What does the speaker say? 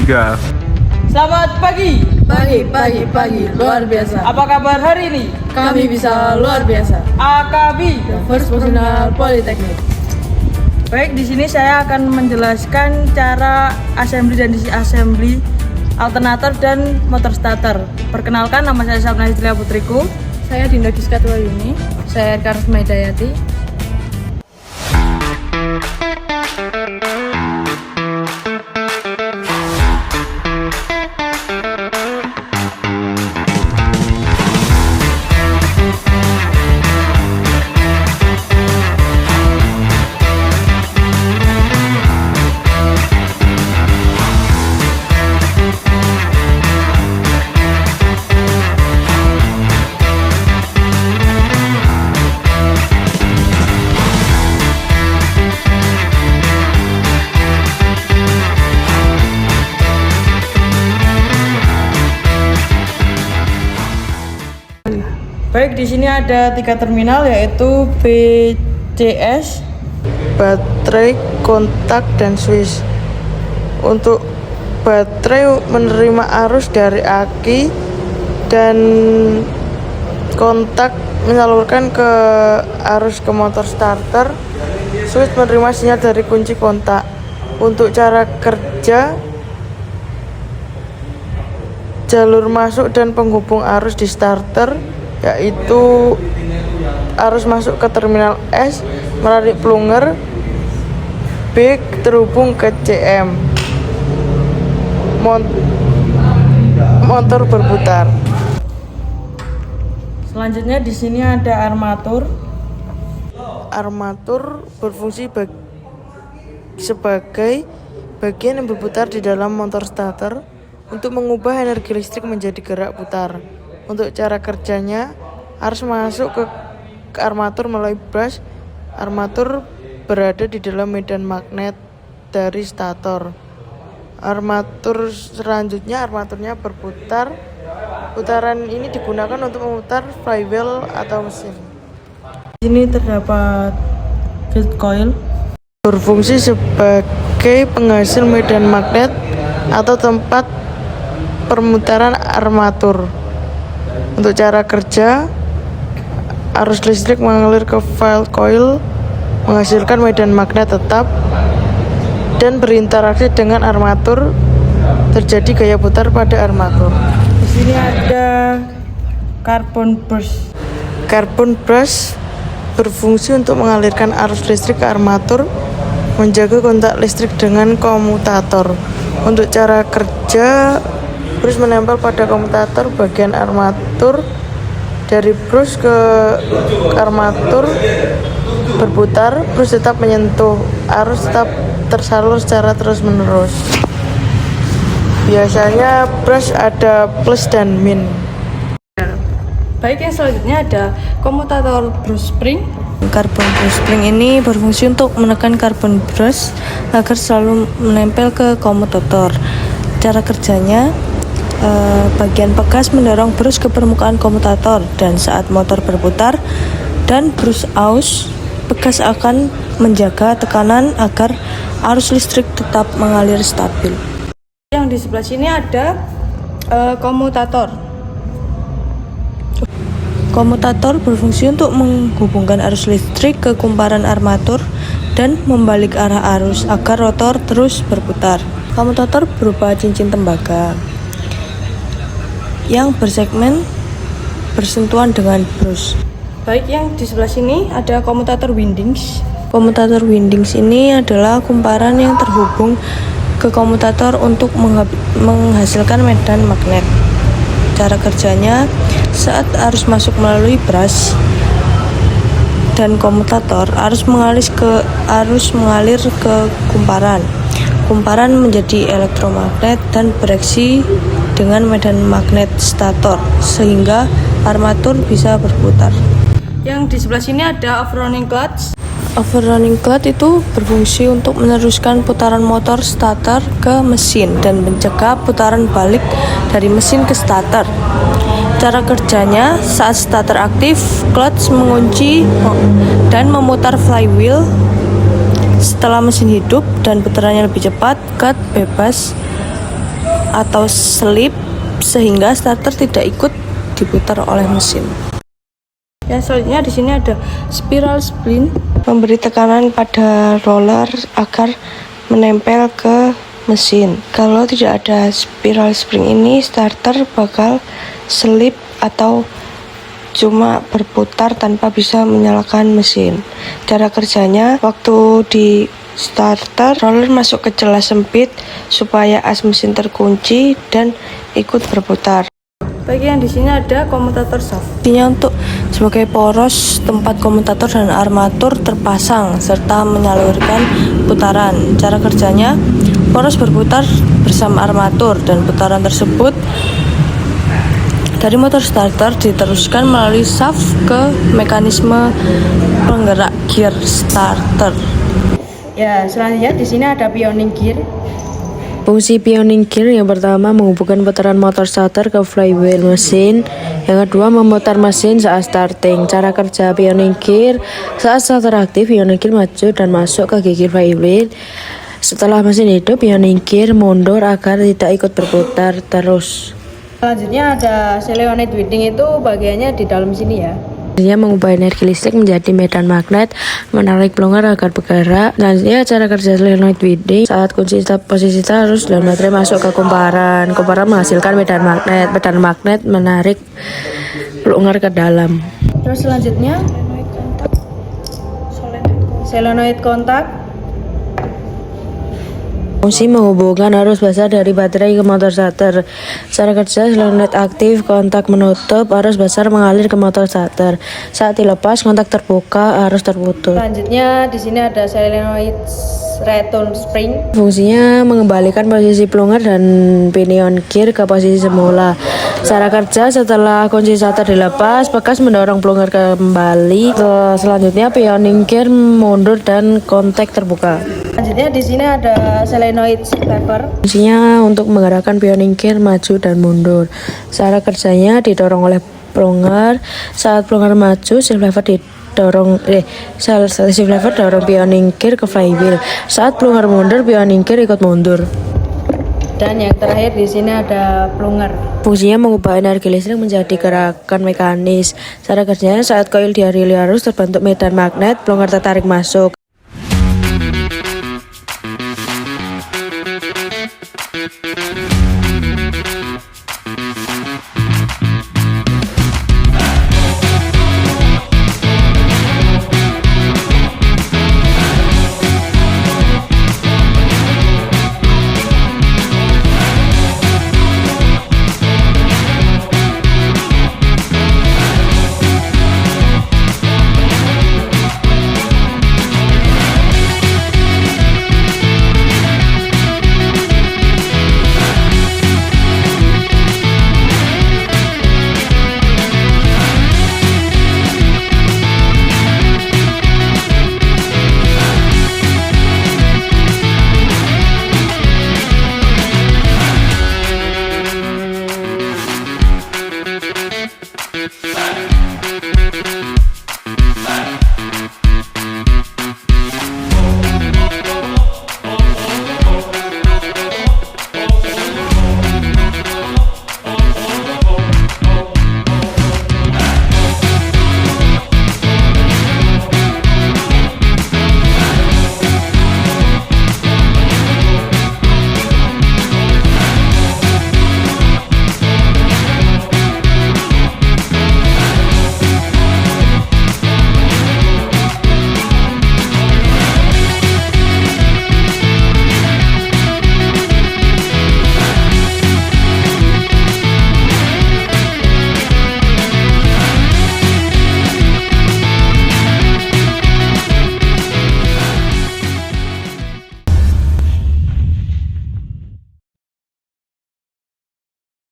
3. Selamat pagi. Pagi, luar biasa. Apa kabar hari ini? Kami bisa luar biasa. AKB. First Professional Polytechnic. Baik, di sini saya akan menjelaskan cara assembly dan disassembly alternator dan motor starter. Perkenalkan, nama saya Sapna Hidriya Putriku. Saya Dinda Giska Tuayuni. Saya Karisma Hidayati. Baik, di sini ada 3 terminal, yaitu BCS, baterai, kontak, dan switch. Untuk baterai menerima arus dari aki dan kontak menyalurkan ke arus ke motor starter. Switch menerima sinyal dari kunci kontak. Untuk cara kerja, jalur masuk dan penghubung arus di starter, yaitu arus masuk ke terminal S melalui plunger, B terhubung ke CM, motor berputar. Selanjutnya di sini ada armatur. Armatur berfungsi sebagai bagian yang berputar di dalam motor starter untuk mengubah energi listrik menjadi gerak putar. Untuk cara kerjanya, arus masuk ke armatur melalui brush. Armatur berada di dalam medan magnet dari stator. Armatur selanjutnya, armaturnya berputar. Putaran ini digunakan untuk memutar flywheel atau mesin. Di sini terdapat field coil, berfungsi sebagai penghasil medan magnet atau tempat permutaran armatur. Untuk cara kerja, arus listrik mengalir ke field coil, menghasilkan medan magnet tetap dan berinteraksi dengan armatur. Terjadi gaya putar pada armatur. Di sini ada carbon brush. Carbon brush berfungsi untuk mengalirkan arus listrik ke armatur, menjaga kontak listrik dengan komutator. Untuk cara kerja, brush menempel pada komutator bagian armatur. Dari brush ke armatur berputar, brush tetap menyentuh, arus tetap tersalur secara terus-menerus. Biasanya brush ada plus dan min. Baik, yang selanjutnya ada komutator brush spring. Carbon brush spring ini berfungsi untuk menekan carbon brush agar selalu menempel ke komutator. Cara kerjanya, bagian pegas mendorong brush ke permukaan komutator, dan saat motor berputar dan brush aus, pegas akan menjaga tekanan agar arus listrik tetap mengalir stabil. Yang di sebelah sini ada komutator. Komutator berfungsi untuk menghubungkan arus listrik ke kumparan armatur dan membalik arah arus agar rotor terus berputar. Komutator berupa cincin tembaga yang bersegmen bersentuhan dengan brush. Baik, yang di sebelah sini ada komutator windings. Komutator windings ini adalah kumparan yang terhubung ke komutator untuk menghasilkan medan magnet. Cara kerjanya, saat arus masuk melalui brush dan komutator, arus mengalir ke kumparan. Kumparan menjadi elektromagnet dan bereaksi dengan medan magnet stator sehingga armatur bisa berputar. Yang di sebelah sini ada overrunning clutch. Overrunning clutch itu berfungsi untuk meneruskan putaran motor starter ke mesin dan mencegah putaran balik dari mesin ke starter. Cara kerjanya, saat starter aktif, clutch mengunci dan memutar flywheel. Setelah mesin hidup dan putarannya lebih cepat, clutch bebas atau selip sehingga starter tidak ikut diputar oleh mesin. Yang selanjutnya di sini ada spiral spring. Memberi tekanan pada roller agar menempel ke mesin. Kalau tidak ada spiral spring ini, starter bakal selip atau cuma berputar tanpa bisa menyalakan mesin. Cara kerjanya, waktu di starter, roller masuk ke celah sempit supaya as mesin terkunci dan ikut berputar. Bagian di sini ada komutator shaft. Intinya untuk sebagai poros tempat komutator dan armatur terpasang serta menyalurkan putaran. Cara kerjanya, poros berputar bersama armatur dan putaran tersebut dari motor starter diteruskan melalui shaft ke mekanisme penggerak gear starter. Ya, selanjutnya di sini ada pioning gear. Fungsi pioning gear yang pertama menghubungkan putaran motor starter ke flywheel mesin. Yang kedua memutar mesin saat starting. Cara kerja pioning gear, saat starter aktif, pioning gear maju dan masuk ke gigi flywheel. Setelah mesin hidup, pioning gear mundur agar tidak ikut berputar terus. Selanjutnya ada solenoid winding, itu bagiannya di dalam sini ya. Dia mengubah energi listrik menjadi medan magnet, menarik pelongar agar bergerak. Selanjutnya cara kerja solenoid winding, saat kunci posisi arus dan baterai masuk ke kumparan. Kumparan menghasilkan medan magnet menarik pelongar ke dalam. Terus selanjutnya solenoid kontak. Fungsi menghubungkan arus basah dari baterai ke motor starter. Cara kerja solenoid aktif, kontak menutup, arus basah mengalir ke motor starter. Saat dilepas, kontak terbuka, arus terputus. Selanjutnya di sini ada solenoid return spring. Fungsinya mengembalikan posisi pelongar dan pinion gear ke posisi semula. Cara kerja, setelah kunci starter dilepas, bekas mendorong pelongar kembali. Selanjutnya pioning gear mundur dan kontak terbuka. Selanjutnya di sini ada solenoid shift lever. Fungsinya untuk menggerakkan pioning gear maju dan mundur. Cara kerjanya didorong oleh pelongar. Saat pelongar maju, shift lever dorong pioning gear ke flywheel. Saat pelongar mundur, pioning gear ikut mundur. Dan yang terakhir di sini ada pelongar. Fungsinya mengubah energi listrik menjadi gerakan mekanis. Cara kerjanya saat koil dialiri arus terbentuk medan magnet, pelongar tertarik masuk.